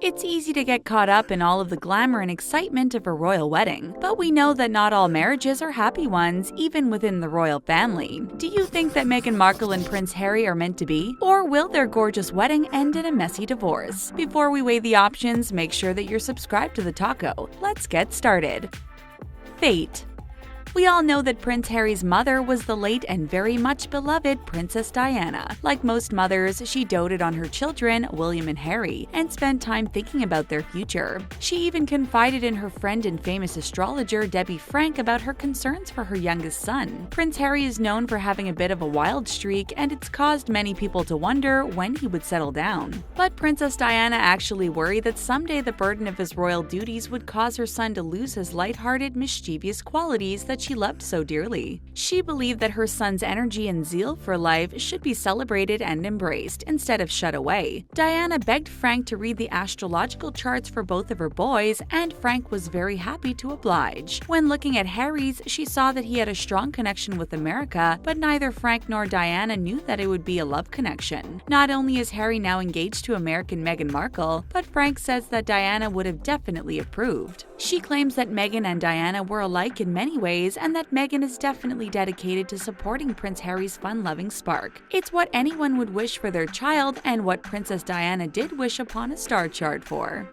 It's easy to get caught up in all of the glamour and excitement of a royal wedding, but we know that not all marriages are happy ones, even within the royal family. Do you think that Meghan Markle and Prince Harry are meant to be? Or will their gorgeous wedding end in a messy divorce? Before we weigh the options, make sure that you're subscribed to the taco. Let's get started. Fate. We all know that Prince Harry's mother was the late and very much beloved Princess Diana. Like most mothers, she doted on her children, William and Harry, and spent time thinking about their future. She even confided in her friend and famous astrologer Debbie Frank about her concerns for her youngest son. Prince Harry is known for having a bit of a wild streak, and it's caused many people to wonder when he would settle down. But Princess Diana actually worried that someday the burden of his royal duties would cause her son to lose his lighthearted, mischievous qualities that she loved so dearly. She believed that her son's energy and zeal for life should be celebrated and embraced instead of shut away. Diana begged Frank to read the astrological charts for both of her boys, and Frank was very happy to oblige. When looking at Harry's, she saw that he had a strong connection with America, but neither Frank nor Diana knew that it would be a love connection. Not only is Harry now engaged to American Meghan Markle, but Frank says that Diana would have definitely approved. She claims that Meghan and Diana were alike in many ways, and that Meghan is definitely dedicated to supporting Prince Harry's fun-loving spark. It's what anyone would wish for their child, and what Princess Diana did wish upon a star chart for.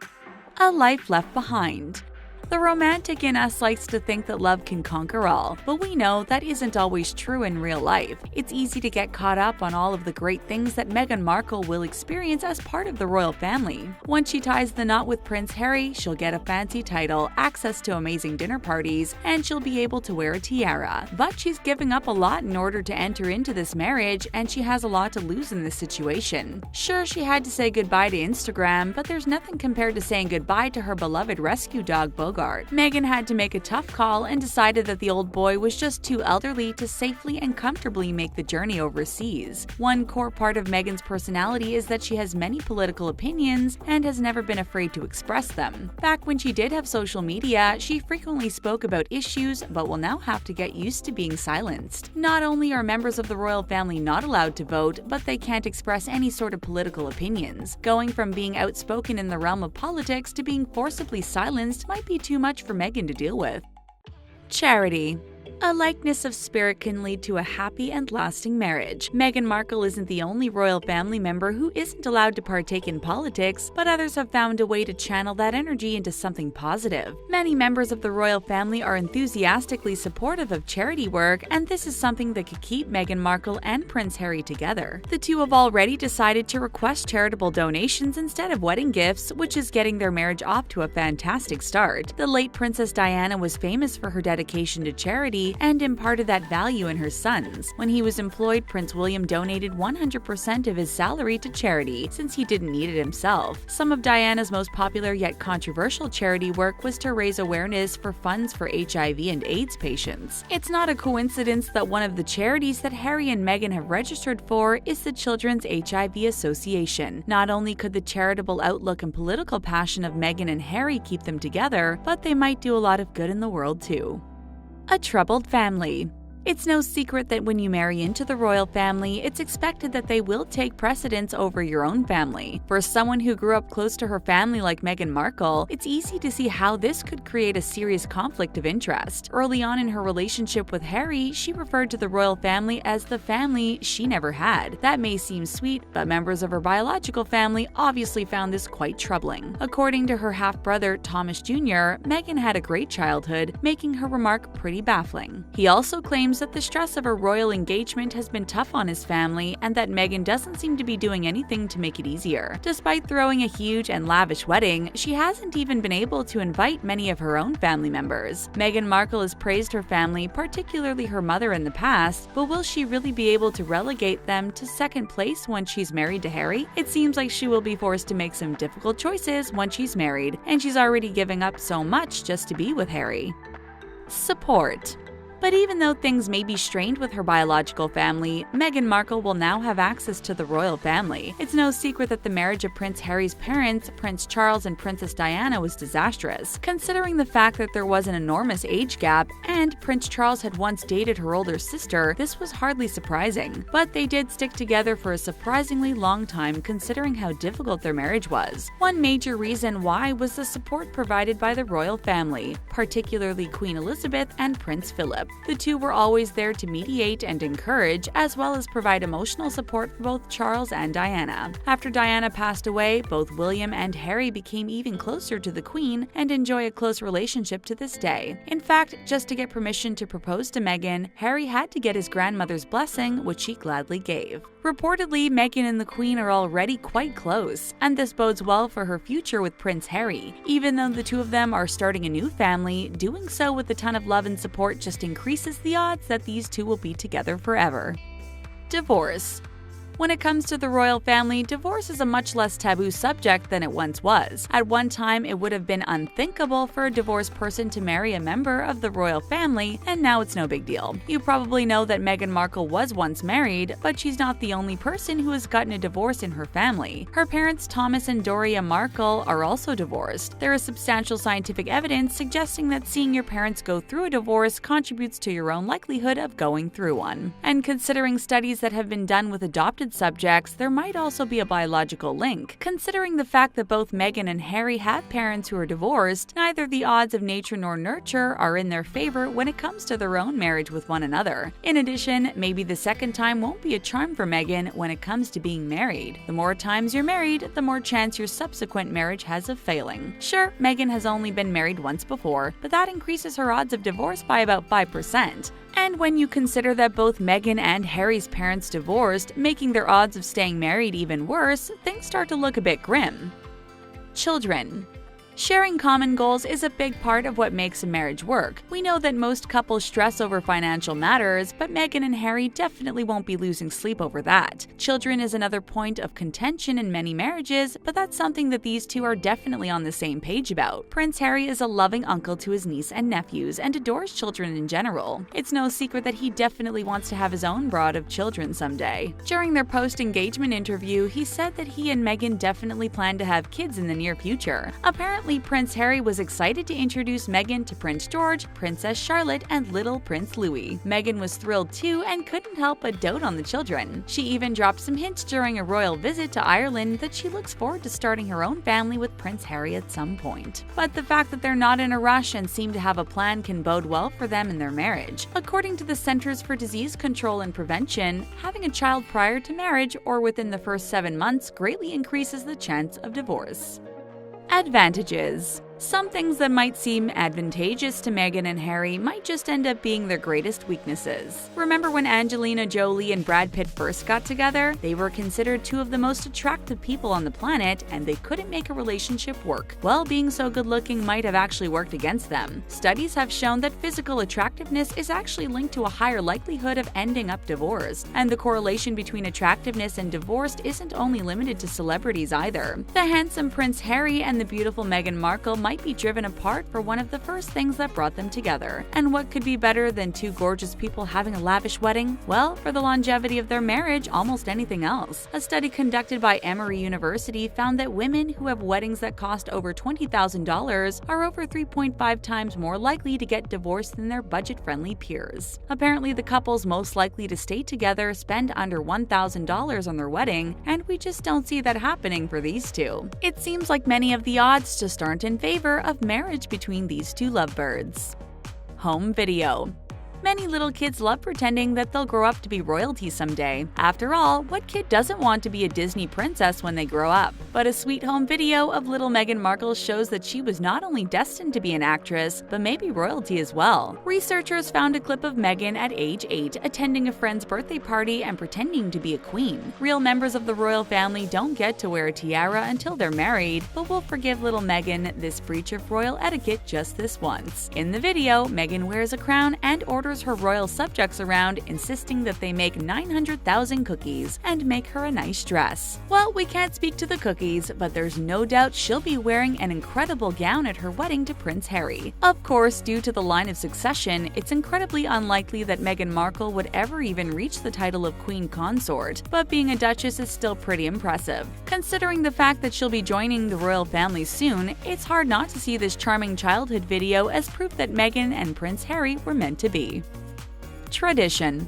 A life left behind. The romantic in us likes to think that love can conquer all, but we know that isn't always true in real life. It's easy to get caught up on all of the great things that Meghan Markle will experience as part of the royal family. Once she ties the knot with Prince Harry, she'll get a fancy title, access to amazing dinner parties, and she'll be able to wear a tiara. But she's giving up a lot in order to enter into this marriage, and she has a lot to lose in this situation. Sure, she had to say goodbye to Instagram, but there's nothing compared to saying goodbye to her beloved rescue dog Bogart. Meghan had to make a tough call and decided that the old boy was just too elderly to safely and comfortably make the journey overseas. One core part of Meghan's personality is that she has many political opinions and has never been afraid to express them. Back when she did have social media, she frequently spoke about issues, but will now have to get used to being silenced. Not only are members of the royal family not allowed to vote, but they can't express any sort of political opinions. Going from being outspoken in the realm of politics to being forcibly silenced might be too much for Meghan to deal with. Charity. A likeness of spirit can lead to a happy and lasting marriage. Meghan Markle isn't the only royal family member who isn't allowed to partake in politics, but others have found a way to channel that energy into something positive. Many members of the royal family are enthusiastically supportive of charity work, and this is something that could keep Meghan Markle and Prince Harry together. The two have already decided to request charitable donations instead of wedding gifts, which is getting their marriage off to a fantastic start. The late Princess Diana was famous for her dedication to charity and imparted that value in her sons. When he was employed, Prince William donated 100% of his salary to charity, since he didn't need it himself. Some of Diana's most popular yet controversial charity work was to raise awareness for funds for HIV and AIDS patients. It's not a coincidence that one of the charities that Harry and Meghan have registered for is the Children's HIV Association. Not only could the charitable outlook and political passion of Meghan and Harry keep them together, but they might do a lot of good in the world too. A troubled family. It's no secret that when you marry into the royal family, it's expected that they will take precedence over your own family. For someone who grew up close to her family like Meghan Markle, it's easy to see how this could create a serious conflict of interest. Early on in her relationship with Harry, she referred to the royal family as the family she never had. That may seem sweet, but members of her biological family obviously found this quite troubling. According to her half-brother Thomas Jr., Meghan had a great childhood, making her remark pretty baffling. He also claims that the stress of a royal engagement has been tough on his family, and that Meghan doesn't seem to be doing anything to make it easier. Despite throwing a huge and lavish wedding, she hasn't even been able to invite many of her own family members. Meghan Markle has praised her family, particularly her mother, in the past, but will she really be able to relegate them to second place once she's married to Harry? It seems like she will be forced to make some difficult choices once she's married, and she's already giving up so much just to be with Harry. Support. But even though things may be strained with her biological family, Meghan Markle will now have access to the royal family. It's no secret that the marriage of Prince Harry's parents, Prince Charles and Princess Diana, was disastrous, considering the fact that there was an enormous age gap and Prince Charles had once dated her older sister. This was hardly surprising, but they did stick together for a surprisingly long time considering how difficult their marriage was. One major reason why was the support provided by the royal family, particularly Queen Elizabeth and Prince Philip. The two were always there to mediate and encourage, as well as provide emotional support for both Charles and Diana. After Diana passed away, both William and Harry became even closer to the Queen and enjoy a close relationship to this day. In fact, just to get permission to propose to Meghan, Harry had to get his grandmother's blessing, which she gladly gave. Reportedly, Meghan and the Queen are already quite close, and this bodes well for her future with Prince Harry. Even though the two of them are starting a new family, doing so with a ton of love and support just increases the odds that these two will be together forever. Divorce. When it comes to the royal family, divorce is a much less taboo subject than it once was. At one time, it would have been unthinkable for a divorced person to marry a member of the royal family, and now it's no big deal. You probably know that Meghan Markle was once married, but she's not the only person who has gotten a divorce in her family. Her parents, Thomas and Doria Markle, are also divorced. There is substantial scientific evidence suggesting that seeing your parents go through a divorce contributes to your own likelihood of going through one. And considering studies that have been done with adopted subjects, there might also be a biological link. Considering the fact that both Meghan and Harry have parents who are divorced, neither the odds of nature nor nurture are in their favor when it comes to their own marriage with one another. In addition, maybe the second time won't be a charm for Meghan when it comes to being married. The more times you're married, the more chance your subsequent marriage has of failing. Sure, Meghan has only been married once before, but that increases her odds of divorce by about 5%. And when you consider that both Meghan and Harry's parents divorced, making their odds of staying married even worse, things start to look a bit grim. Children. Sharing common goals is a big part of what makes a marriage work. We know that most couples stress over financial matters, but Meghan and Harry definitely won't be losing sleep over that. Children is another point of contention in many marriages, but that's something that these two are definitely on the same page about. Prince Harry is a loving uncle to his niece and nephews and adores children in general. It's no secret that he definitely wants to have his own brood of children someday. During their post-engagement interview, he said that he and Meghan definitely plan to have kids in the near future. Apparently, Prince Harry was excited to introduce Meghan to Prince George, Princess Charlotte, and little Prince Louis. Meghan was thrilled too and couldn't help but dote on the children. She even dropped some hints during a royal visit to Ireland that she looks forward to starting her own family with Prince Harry at some point. But the fact that they're not in a rush and seem to have a plan can bode well for them in their marriage. According to the Centers for Disease Control and Prevention, having a child prior to marriage or within the first 7 months greatly increases the chance of divorce. Advantages. Some things that might seem advantageous to Meghan and Harry might just end up being their greatest weaknesses. Remember when Angelina Jolie and Brad Pitt first got together? They were considered two of the most attractive people on the planet, and they couldn't make a relationship work. Well, being so good-looking might have actually worked against them. Studies have shown that physical attractiveness is actually linked to a higher likelihood of ending up divorced, and the correlation between attractiveness and divorce isn't only limited to celebrities either. The handsome Prince Harry and the beautiful Meghan Markle might be driven apart for one of the first things that brought them together. And what could be better than two gorgeous people having a lavish wedding? Well, for the longevity of their marriage, almost anything else. A study conducted by Emory University found that women who have weddings that cost over $20,000 are over 3.5 times more likely to get divorced than their budget-friendly peers. Apparently, the couples most likely to stay together spend under $1,000 on their wedding, and we just don't see that happening for these two. It seems like many of the odds just aren't in favor of marriage between these two lovebirds. Home video. Many little kids love pretending that they'll grow up to be royalty someday. After all, what kid doesn't want to be a Disney princess when they grow up? But a sweet home video of little Meghan Markle shows that she was not only destined to be an actress, but maybe royalty as well. Researchers found a clip of Meghan at age 8 attending a friend's birthday party and pretending to be a queen. Real members of the royal family don't get to wear a tiara until they're married, but we'll forgive little Meghan this breach of royal etiquette just this once. In the video, Meghan wears a crown and orders her royal subjects around, insisting that they make 900,000 cookies and make her a nice dress. Well, we can't speak to the cookies, cookies, but there's no doubt she'll be wearing an incredible gown at her wedding to Prince Harry. Of course, due to the line of succession, it's incredibly unlikely that Meghan Markle would ever even reach the title of Queen Consort, but being a Duchess is still pretty impressive. Considering the fact that she'll be joining the royal family soon, it's hard not to see this charming childhood video as proof that Meghan and Prince Harry were meant to be. Tradition.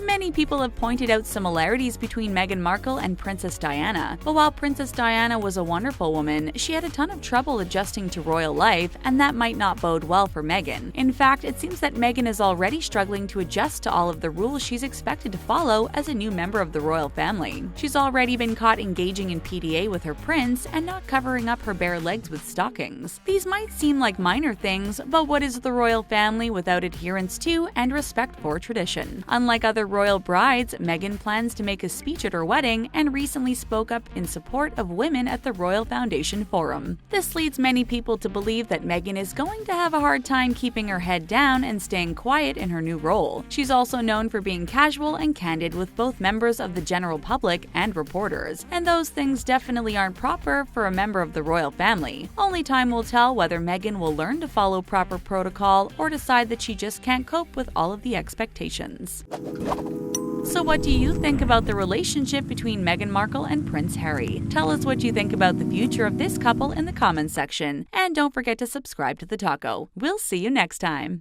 Many people have pointed out similarities between Meghan Markle and Princess Diana, but while Princess Diana was a wonderful woman, she had a ton of trouble adjusting to royal life, and that might not bode well for Meghan. In fact, it seems that Meghan is already struggling to adjust to all of the rules she's expected to follow as a new member of the royal family. She's already been caught engaging in PDA with her prince and not covering up her bare legs with stockings. These might seem like minor things, but what is the royal family without adherence to and respect for tradition? Unlike other royal brides, Meghan plans to make a speech at her wedding and recently spoke up in support of women at the Royal Foundation Forum. This leads many people to believe that Meghan is going to have a hard time keeping her head down and staying quiet in her new role. She's also known for being casual and candid with both members of the general public and reporters, and those things definitely aren't proper for a member of the royal family. Only time will tell whether Meghan will learn to follow proper protocol or decide that she just can't cope with all of the expectations. So what do you think about the relationship between Meghan Markle and Prince Harry? Tell us what you think about the future of this couple in the comments section. And don't forget to subscribe to The Taco. We'll see you next time.